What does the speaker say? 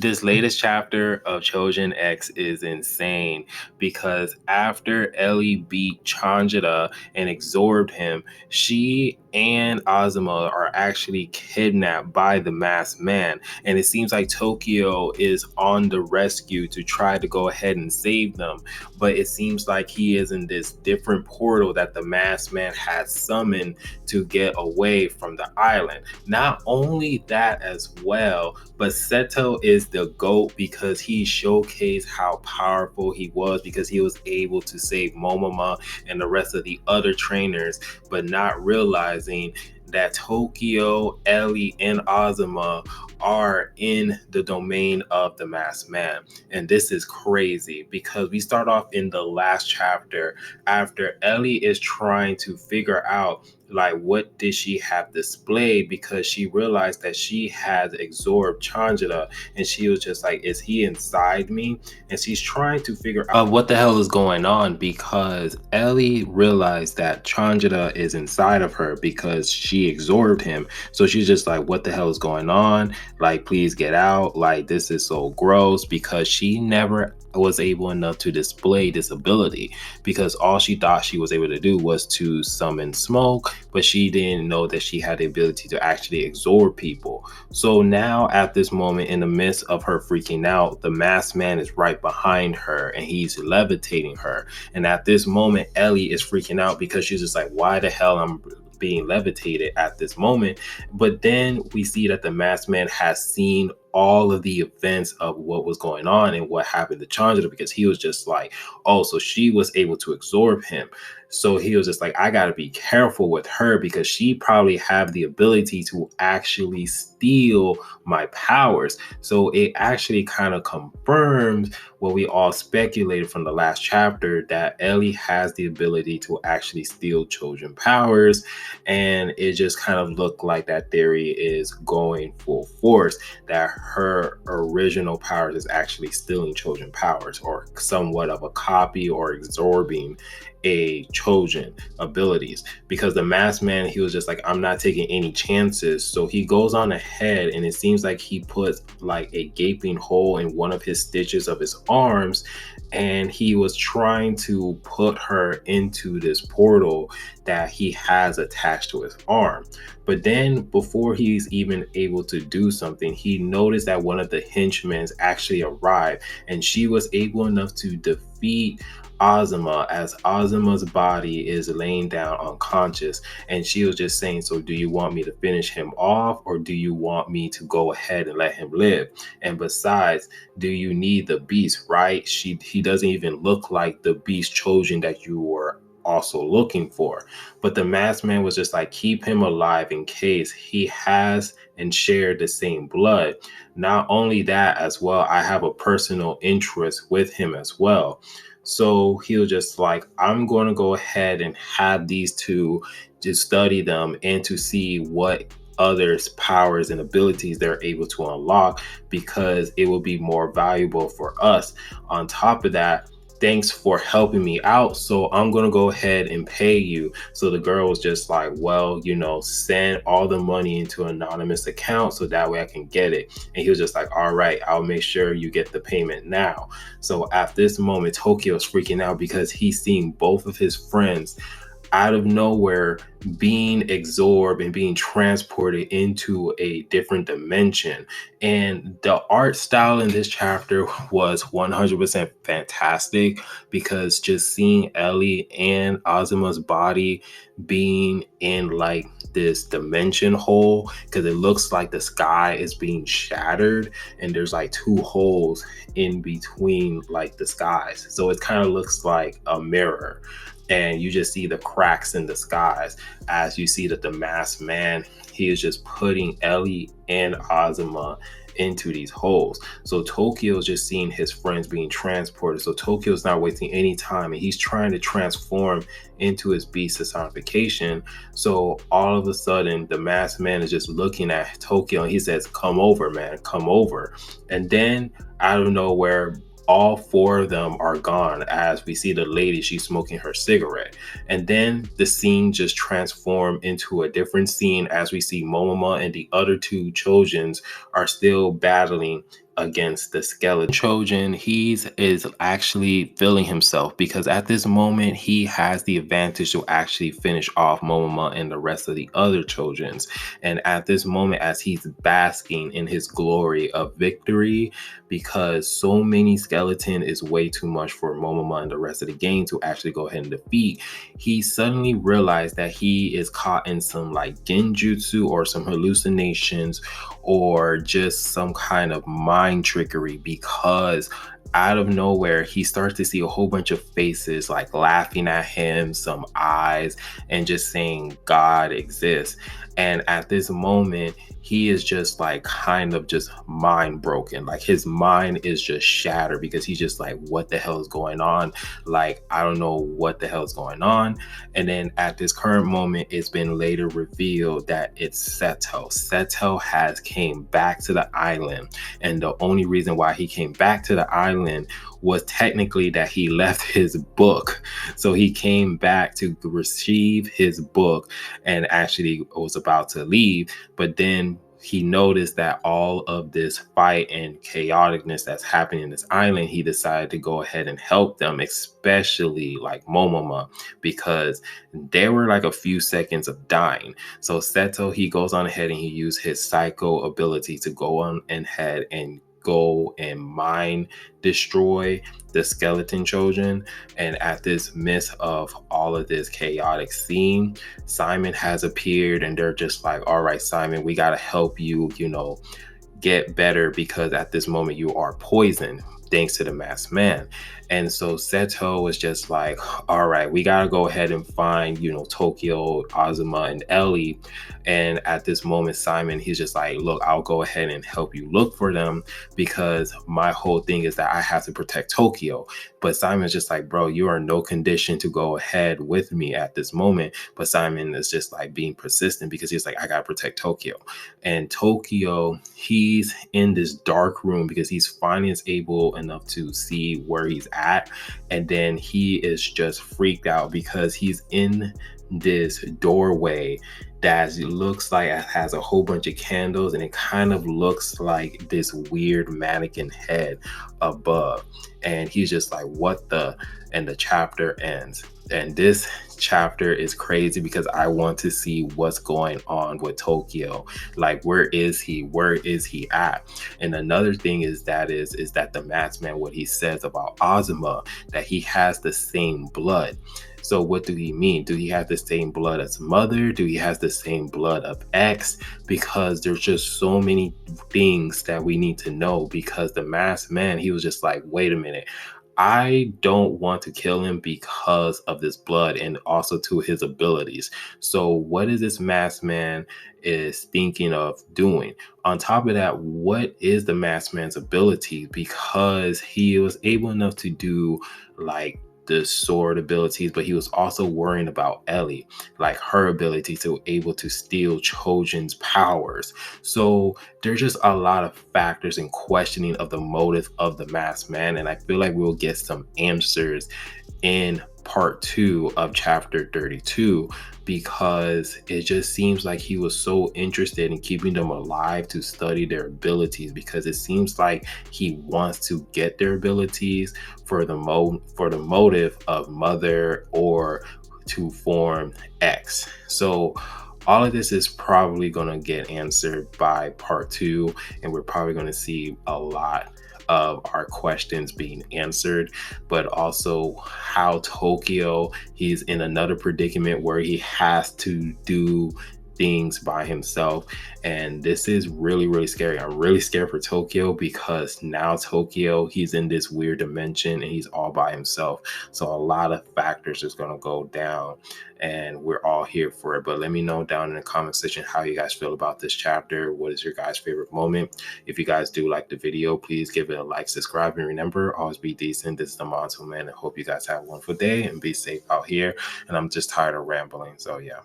This latest chapter of Choujin X is insane because after Ellie beat Chanjita and absorbed him, she and Azuma are actually kidnapped by the masked man. And it seems like Tokyo is on the rescue to try to go ahead and save them. But it seems like he is in this different portal that the masked man has summoned to get away from the island. Not only that as well, but Seto is the GOAT because he showcased how powerful he was because he was able to save Momoma and the rest of the other trainers, but not realizing that Tokyo, Ellie, and Azuma are in the domain of the masked man. And this is crazy because we start off in the last chapter after Ellie is trying to figure out like what did she have displayed because she realized that she had absorbed Chanjita and she was just like, is he inside me? And she's trying to figure out what the hell is going on because Ellie realized that Chanjita is inside of her because she absorbed him. So she's just like, what the hell is going on? Like, please get out. Like, this is so gross because she never was able enough to display this ability because all she thought she was able to do was to summon smoke, but she didn't know that she had the ability to actually absorb people. So now at this moment, in the midst of her freaking out, the masked man is right behind her and he's levitating her. And at this moment, Ellie is freaking out because she's just like, why the hell I'm being levitated at this moment? But then we see that the masked man has seen all of the events of what was going on and what happened to Chandra because he was just like, oh, so she was able to absorb him. So he was just like, I got to be careful with her because she probably have the ability to actually steal my powers. So it actually kind of confirms what we all speculated from the last chapter, that Ellie has the ability to actually steal Choujin powers. And it just kind of looked like that theory is going full force, that her original powers is actually stealing Choujin powers or somewhat of a copy or absorbing a Choujin abilities, because the masked man, he was just like, I'm not taking any chances. So he goes on ahead and it seems like he puts like a gaping hole in one of his stitches of his arms, and he was trying to put her into this portal that he has attached to his arm. But then before he's even able to do something, he noticed that one of the henchmen actually arrived, and she was able enough to defeat Azuma as Azuma's body is laying down unconscious. And she was just saying, so do you want me to finish him off or do you want me to go ahead and let him live? And besides, do you need the beast, right? He doesn't even look like the beast Choujin that you were also looking for. But the masked man was just like, keep him alive in case he has and shared the same blood. Not only that as well, I have a personal interest with him as well. So he was just like, I'm going to go ahead and have these two to study them and to see what others' powers and abilities they're able to unlock, because it will be more valuable for us. On top of that, thanks for helping me out, so I'm gonna go ahead and pay you. So the girl was just like, well, send all the money into an anonymous account so that way I can get it. And he was just like, all right, I'll make sure you get the payment now. So at this moment, Tokyo's freaking out because he's seeing both of his friends out of nowhere being absorbed and being transported into a different dimension. And the art style in this chapter was 100% fantastic, because just seeing Ellie and Azuma's body being in like this dimension hole, because it looks like the sky is being shattered and there's like two holes in between like the skies. So it kind of looks like a mirror, and you just see the cracks in the skies as you see that the masked man, he is just putting Ellie and Azuma into these holes. So Tokyo's just seeing his friends being transported. So Tokyo's not wasting any time and he's trying to transform into his beast personification. So all of a sudden, the masked man is just looking at Tokyo and he says, come over, man, come over. And then out of nowhere, all four of them are gone as we see the lady, she's smoking her cigarette. And then the scene just transformed into a different scene as we see Momoma and the other two Choujins are still battling against the skeleton. Choujin, he's is actually feeling himself because at this moment he has the advantage to actually finish off Momoma and the rest of the other Choujins. And at this moment, as he's basking in his glory of victory, because so many skeleton is way too much for Momoma and the rest of the game to actually go ahead and defeat, he suddenly realized that he is caught in some like genjutsu or some hallucinations or just some kind of mind trickery, because out of nowhere he starts to see a whole bunch of faces like laughing at him, some eyes, and just saying God exists. And at this moment he is just like kind of just mind broken, like his mind is just shattered because he's just like, what the hell is going on? Like, I don't know what the hell is going on. And then at this current moment, it's been later revealed that it's Seto. Seto has came back to the island, and the only reason why he came back to the island was technically that he left his book. So he came back to receive his book and actually was about to leave, but then he noticed that all of this fight and chaoticness that's happening in this island, he decided to go ahead and help them, especially like Momoma, because they were like a few seconds of dying. So Seto, he goes on ahead and he used his psycho ability to go on ahead and go and mind destroy the skeleton Choujin. And at this midst of all of this chaotic scene, Simon has appeared, and they're just like, all right, Simon, we got to help you, get better, because at this moment you are poisoned thanks to the masked man. And so Seto was just like, all right, we got to go ahead and find, Tokyo, Azuma, and Ellie. And at this moment, Simon, he's just like, look, I'll go ahead and help you look for them, because my whole thing is that I have to protect Tokyo. But Simon's just like, bro, you are in no condition to go ahead with me at this moment. But Simon is just like being persistent because he's like, I got to protect Tokyo. And Tokyo, he's in this dark room because he's finally is able enough to see where he's at. And then he is just freaked out because he's in this doorway that looks like it has a whole bunch of candles, and it kind of looks like this weird mannequin head above. And he's just like, what the? And the chapter ends. And this chapter is crazy because I want to see what's going on with Tokyo. Like, where is he? Where is he at? And another thing is that the masked man, what he says about Azuma, that he has the same blood. So what do he mean? Do he have the same blood as mother? Do he has the same blood of X? Because there's just so many things that we need to know, because the masked man, he was just like, wait a minute, I don't want to kill him because of this blood and also to his abilities. So what is this masked man is thinking of doing? On top of that, what is the masked man's ability? Because he was able enough to do like the sword abilities, but he was also worrying about Ellie, like her ability to able to steal Choujin's powers. So there's just a lot of factors in questioning of the motive of the masked man, and I feel like we'll get some answers in part 2 of chapter 32, because it just seems like he was so interested in keeping them alive to study their abilities, because it seems like he wants to get their abilities for the motive of mother or to form X. So all of this is probably going to get answered by part 2, and we're probably going to see a lot of our questions being answered, but also how Tokyo, he's in another predicament where he has to do things by himself. And this is really, really scary. I'm really scared for Tokyo, because now Tokyo, he's in this weird dimension and he's all by himself. So a lot of factors is going to go down, and we're all here for it. But let me know down in the comment section how you guys feel about this chapter. What is your guys' favorite moment? If you guys do like the video, please give it a like, subscribe, and remember, always be decent. This is the Monto Man. I hope you guys have a wonderful day and be safe out here. And I'm just tired of rambling. So yeah.